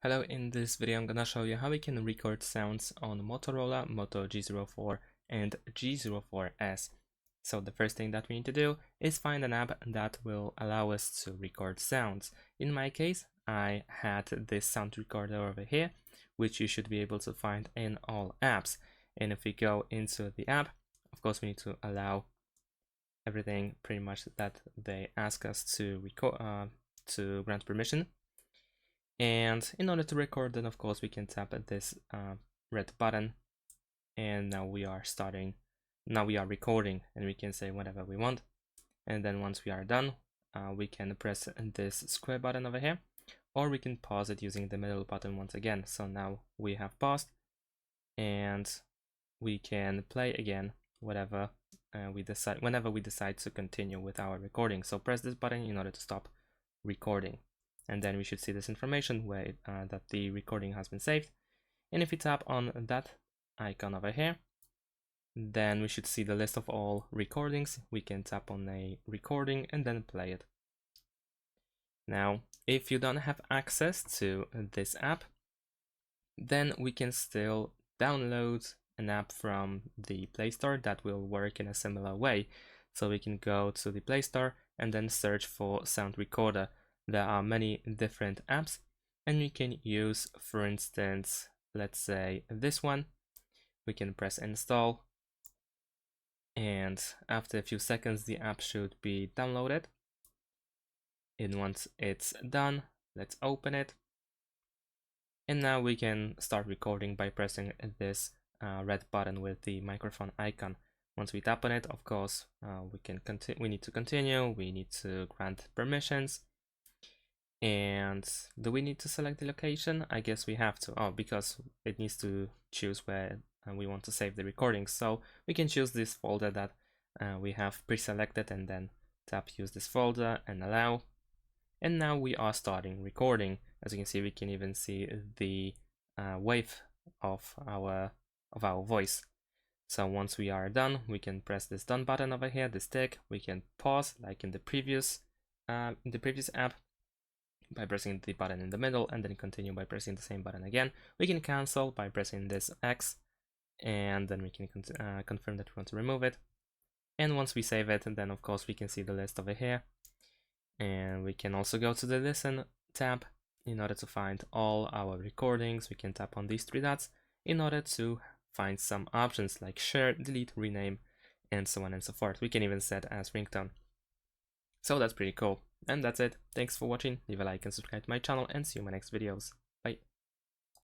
Hello, in this video I'm gonna show you how we can record sounds on Motorola Moto G04 and G04s. So the first thing that we need to do is find an app that will allow us to record sounds. In my case, I had this sound recorder over here, which you should be able to find in all apps. And if we go into the app, of course we need to allow everything pretty much that they ask us to record, to grant permission. And in order to record, then of course we can tap at this red button, and now we are recording, and we can say whatever we want. And then once we are done, we can press this square button over here, or we can pause it using the middle button once again. So now we have paused, and we can play again whenever we decide to continue with our recording. So press this button in order to stop recording. And then we should see this information where that the recording has been saved. And if we tap on that icon over here, then we should see the list of all recordings. We can tap on a recording and then play it. Now, if you don't have access to this app, then we can still download an app from the Play Store that will work in a similar way. So we can go to the Play Store and then search for Sound Recorder. There are many different apps, and we can use, for instance, let's say this one. We can press install, and after a few seconds the app should be downloaded. And once it's done, let's open it. And now we can start recording by pressing this red button with the microphone icon. Once we tap on it, of course, we need to continue, we need to grant permissions. And do we need to select the location? I guess we have to, because it needs to choose where we want to save the recordings. So we can choose this folder that we have pre-selected, and then tap use this folder and allow. And now we are starting recording. As you can see, we can even see the wave of our voice. So once we are done, we can press this done button over here, this tick. We can pause like in the previous app by pressing the button in the middle, and then continue by pressing the same button again. We can cancel by pressing this X, and then we can confirm that we want to remove it. And once we save it, then of course we can see the list over here. And we can also go to the Listen tab in order to find all our recordings. We can tap on these three dots in order to find some options like share, delete, rename, and so on and so forth. We can even set as ringtone. So that's pretty cool. And that's it. Thanks for watching. Leave a like and subscribe to my channel, and see you in my next videos. Bye.